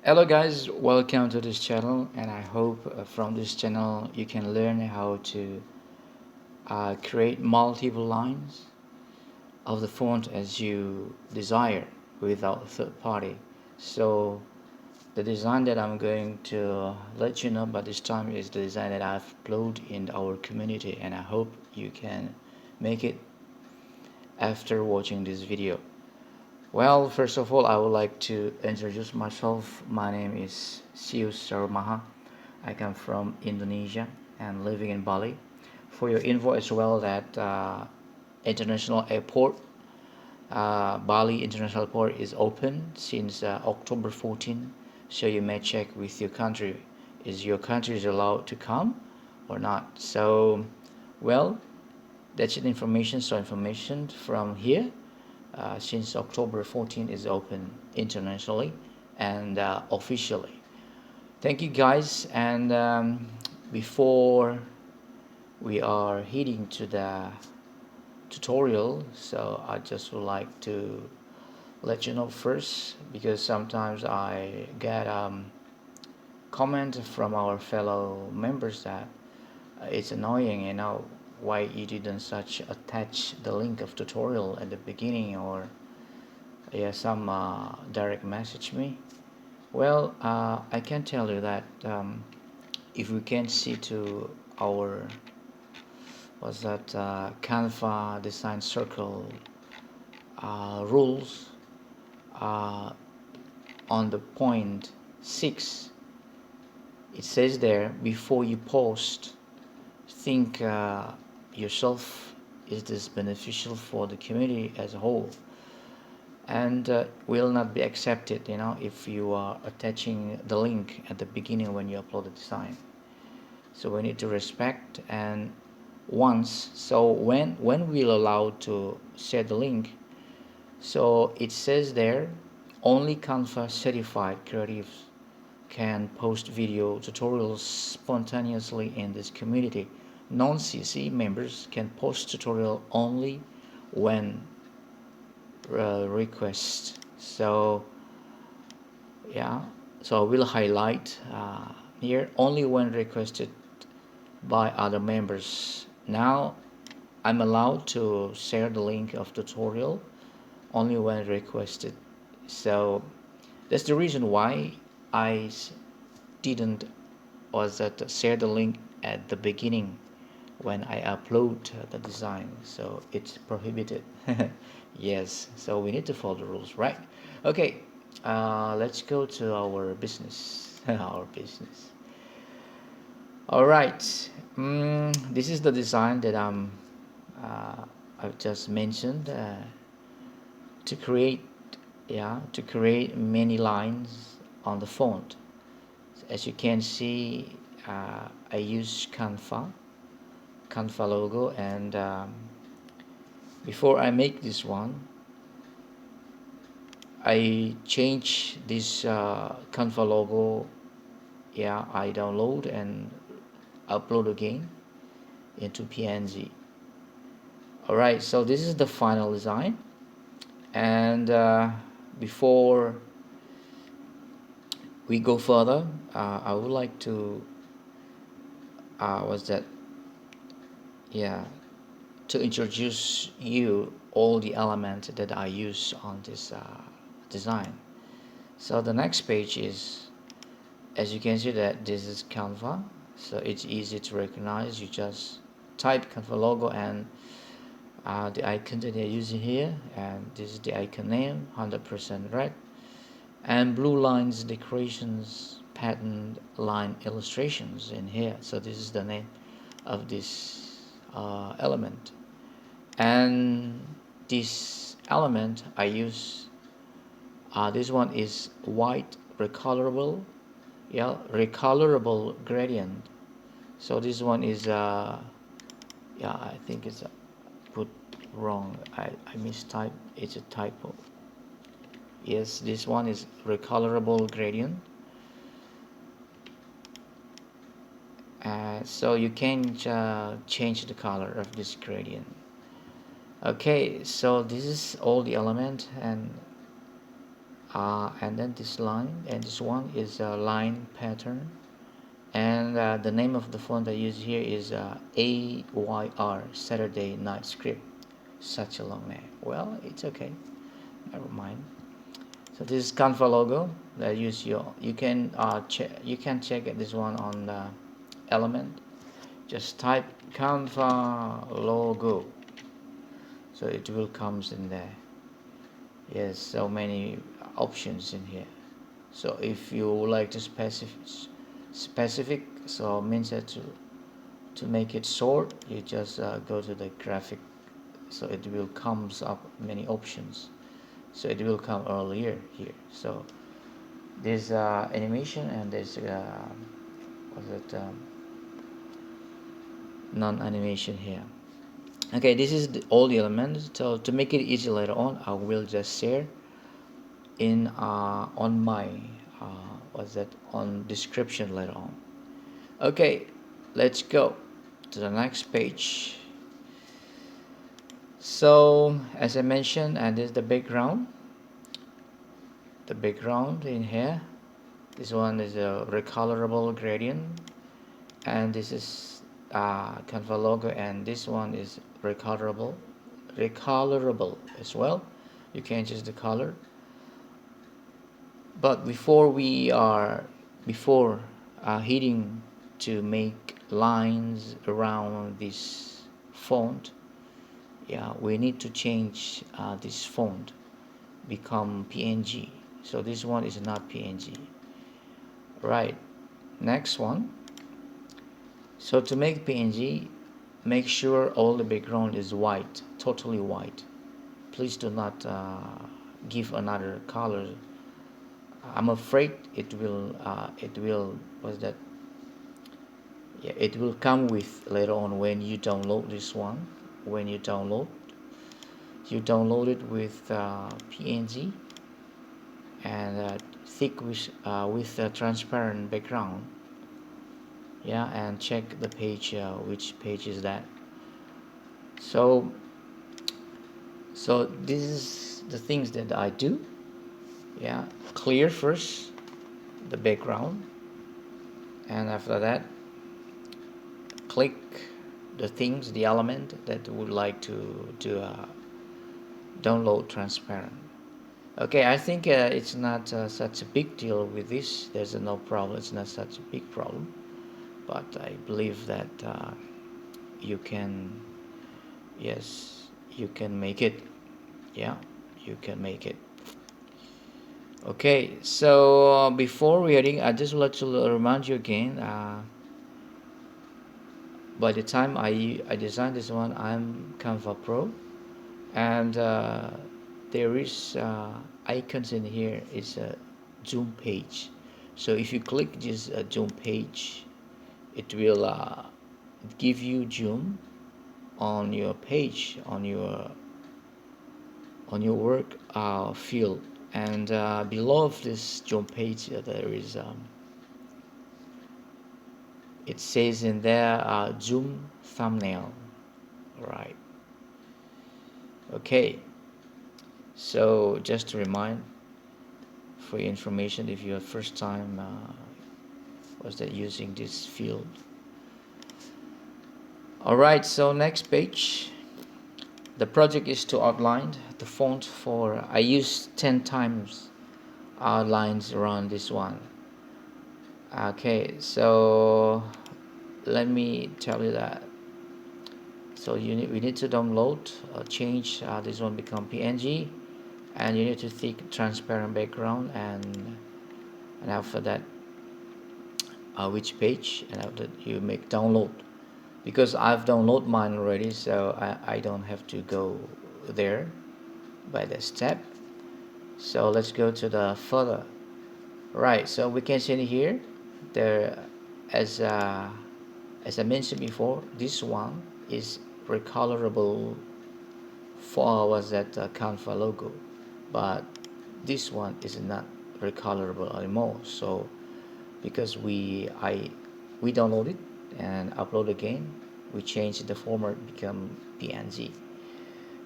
Hello guys, welcome to this channel, and I hope from this channel you can learn how to create multiple lines of the font as you desire without a third party. So the design that I'm going to let you know about this time is the design that I've uploaded in our community, and I hope you can make it after watching this video. Well, first of all, I would like to introduce myself. My name is Siu Sarmaha. I come from Indonesia and living in Bali. For your info as well, that international airport, Bali International Airport is open since October 14. So you may check with your country. Is your country is allowed to come or not? So, well, that's it information. So information from here since October 14 is open internationally and officially. Thank you guys, and before we are heading to the tutorial, so I just would like to let you know first, because sometimes I get comment from our fellow members that it's annoying, why you didn't such attach the link of tutorial at the beginning, or yeah, some direct message me. Well, I can tell you that if we can see to our was that Canva design circle rules uh, on the point 6, it says there, before you post, think yourself, is this beneficial for the community as a whole, and will not be accepted if you are attaching the link at the beginning when you upload the design. So we need to respect. And once, so when we'll allow to set the link, so it says there, only Canva certified creatives can post video tutorials spontaneously in this community. Non-CC members can post tutorial only when request. So yeah, so I will highlight here, only when requested by other members. Now I'm allowed to share the link of tutorial only when requested. So that's the reason why I didn't was that share the link at the beginning when I upload the design, so it's prohibited. Yes, so we need to follow the rules, right? Okay, let's go to our business. Our business. All right. This is the design that I've just mentioned, to create, to create many lines on the font. As you can see, I use Canva logo, and before I make this one, I change this Canva logo. I download and upload again into PNG. Alright, so this is the final design, and before we go further, I would like to was that yeah to introduce you all the elements that I use on this design. So the next page is, as you can see, that this is Canva, so it's easy to recognize. You just type Canva logo and the icon that they're using here, and this is the icon name, 100% red, and blue lines, decorations, pattern line illustrations in here. So this is the name of this element, and this element I use, this one is white recolorable, recolorable gradient. So this one is I think it's put wrong. I mistyped, it's a typo. Yes, this one is recolorable gradient. So you can change the color of this gradient. Okay, so this is all the element, and and then this line, and this one is a line pattern, and the name of the font I use here is Ayr Saturday Night Script. Such a long name. Well, it's okay, never mind. So this is Canva logo that you can check this one on the element. Just type Canva logo, so it will comes in there. Yes, so many options in here. So if you would like to specific, so means that to make it short, you just go to the graphic, so it will comes up many options. So it will come earlier here. So this animation, and this was it non-animation here. Okay, this is all the elements. So to make it easy later on, I will just share in on my on description later on. Okay, let's go to the next page. So as I mentioned, and this is the background in here. This one is a recolorable gradient, and this is Canva logo, and this one is recolorable as well. You can change the color. But before heading to make lines around this font, we need to change this font become PNG. So this one is not PNG. Right, next one. So to make PNG, make sure all the background is white, totally white. Please do not give another color. I'm afraid it will it will come with later on when you download this one. When you download it with PNG and thick with transparent background. And check the page, which page is that. So this is the things that I do. Clear first the background, and after that click the element that would like to download transparent. Okay, I think it's not such a big deal with this. There's no problem. It's not such a big problem, but I believe that you can make it. You can make it. Okay, so before we heading, I just would like to remind you again. By the time I designed this one, I'm Canva Pro, and there is icons in here. It's a zoom page. So if you click this zoom page, it will give you zoom on your page, on your work field. And below of this zoom page, there is it says in there zoom thumbnail. Right. Okay, so just to remind for your information, if you're first time using this field. Alright, so next page. The project is to outline the font for, I use 10 times outlines around this one. Okay, so let me tell you that. So we need to download, change this one become PNG, and you need to thick transparent background, and after that which page, and after that you make download, because I've downloaded mine already, so I don't have to go there by the step. So let's go to the further. Right, so we can see here there, as I mentioned before, this one is recolorable for Canva logo, but this one is not recolorable anymore. So because we download it and upload again, we change the format become PNG.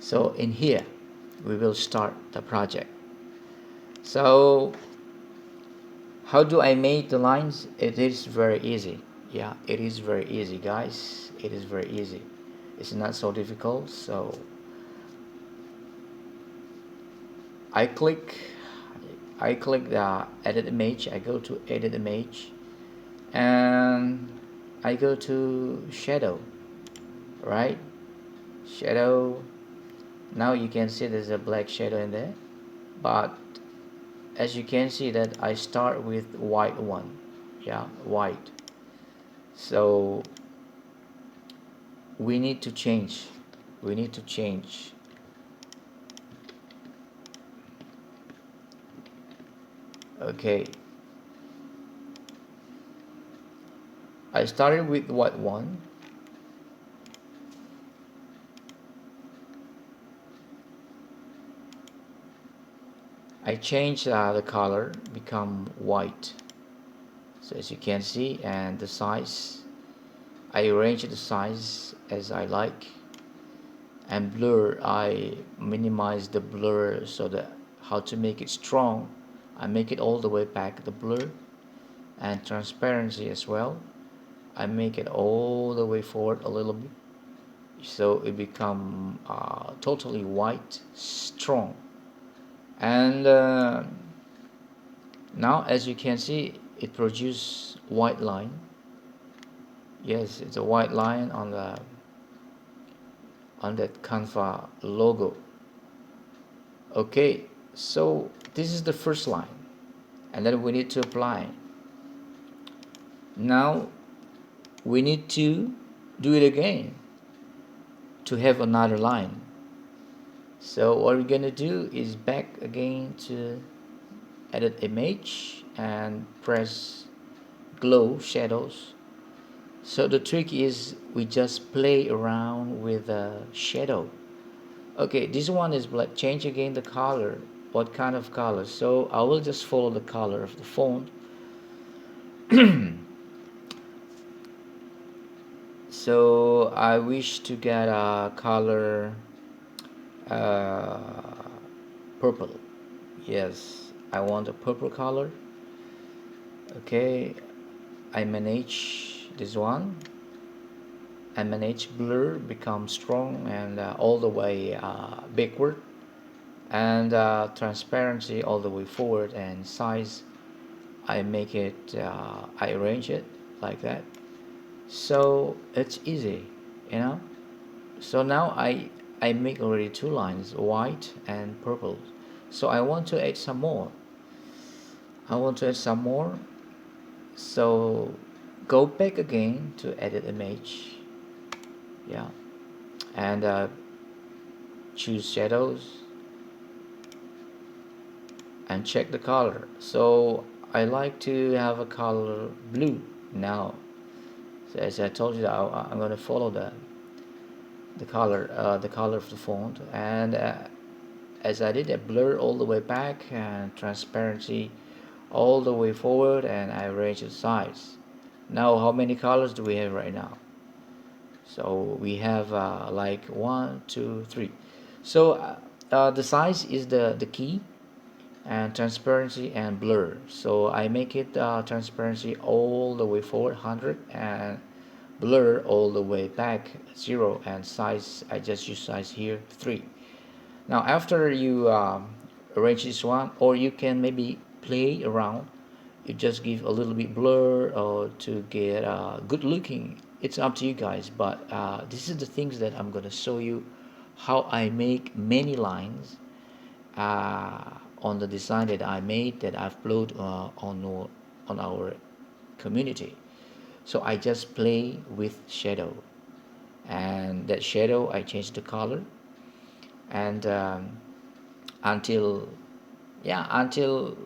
So in here we will start the project. So how do I make the lines? It is very easy. Yeah, it is very easy, guys. It is very easy. It's not so difficult. So I click I click the edit image. I go to edit image and I go to shadow, right? Shadow. Now you can see there's a black shadow in there, but as you can see that I start with white one. Yeah, white. So we need to change. We need to change. Okay, I started with white one. I changed the color, become white. So as you can see, and the size, I arrange the size as I like. And blur, I minimize the blur so that how to make it strong. I make it all the way back, the blur. And transparency as well, I make it all the way forward a little bit so it become totally white, strong. And now as you can see, it produces white line. Yes, it's a white line on that Canva logo. Okay, so this is the first line, and then we need to apply. Now we need to do it again to have another line. So what we're gonna do is back again to edit image and press glow shadows. So the trick is we just play around with the shadow. Okay, this one is black. Change again the color. What kind of color? So I will just follow the color of the font. So I wish to get a color uh, purple. Yes, I want a purple color. Okay, I manage this one. I manage blur become strong and all the way backward, and transparency all the way forward, and size I make it I arrange it like that. So it's easy, you know. So now I make already two lines, white and purple. So I want to add some more. I want to add some more. So go back again to edit image. Yeah, and choose shadows and check the color. So I like to have a color blue now. So as I told you, I'm going to follow the color of the font, and as I did, I blur all the way back and transparency all the way forward, and I arrange the size. Now how many colors do we have right now? So we have like 1 2 3. So the size is the key, and transparency and blur. So I make it transparency all the way forward 100, and blur all the way back 0, and size I just use size here 3. Now after you arrange this one, or you can maybe play around, you just give a little bit blur or to get good looking. It's up to you guys, but this is the things that I'm gonna show you how I make many lines on the design that I made, that I've uploaded on our community. So I just play with shadow, and that shadow I change the color, and until until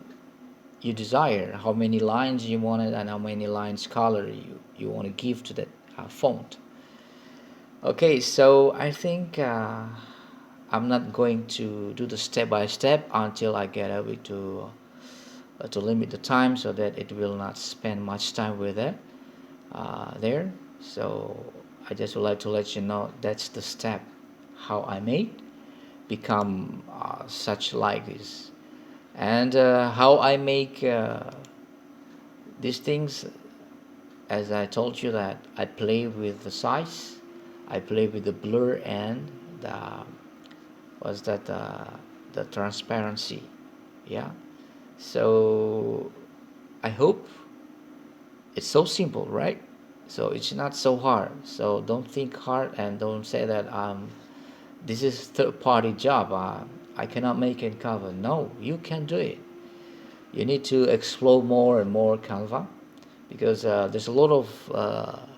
you desire how many lines you wanted and how many lines color you want to give to that font. Okay, so I think I'm not going to do the step by step until I get able to limit the time so that it will not spend much time with it there. So I just would like to let you know that's the step how I made become such like this. And how I make these things, as I told you, that I play with the size, I play with the blur and the was that the transparency. Yeah, so I hope it's so simple, right? So it's not so hard, so don't think hard and don't say that this is third party job, I cannot make it cover. No, you can do it. You need to explore more and more Canva, because there's a lot of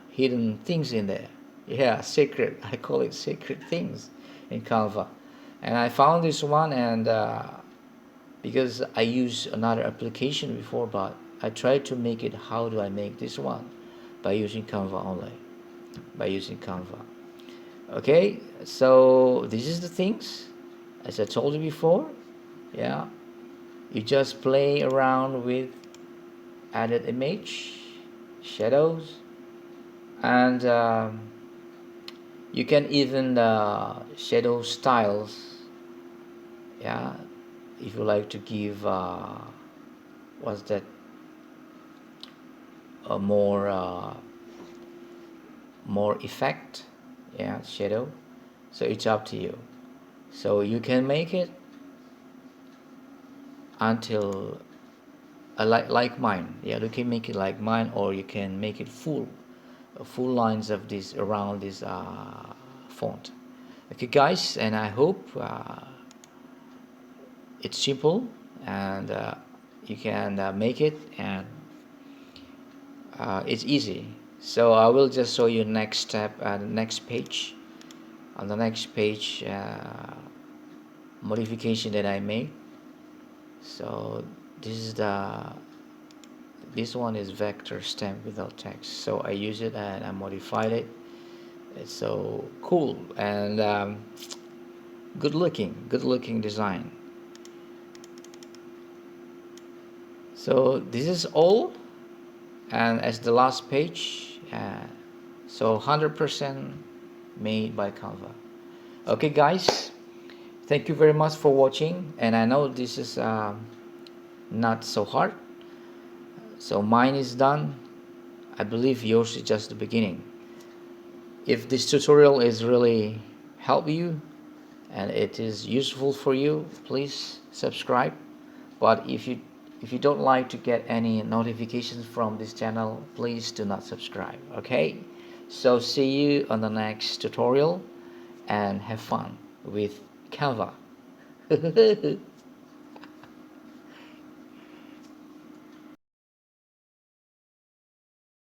hidden things in there. Yeah, secret. I call it secret things in Canva. And I found this one, and because I used another application before, but I tried to make it. How do I make this one? By using Canva only. By using Canva. Okay, so this is the things, as I told you before. Yeah, you just play around with added image, shadows, and you can even shadow styles. Yeah, if you like to give what's that, a more effect. Yeah, shadow. So it's up to you. So you can make it until like mine. Yeah, you can make it like mine, or you can make it full lines of this around this font. Okay, guys, and I hope it's simple, and you can make it, and it's easy. So I will just show you next step, the next page. On the next page, modification that I made. So this is this one is vector stamp without text. So I use it and I modified it. It's so cool and good looking design. So this is all, and as the last page, so 100% made by Canva. Okay, guys, thank you very much for watching, and I know this is not so hard. So mine is done. I believe yours is just the beginning. If this tutorial is really help you and it is useful for you, please subscribe. But if you don't like to get any notifications from this channel, please do not subscribe. Okay, so see you on the next tutorial, and have fun with Canva.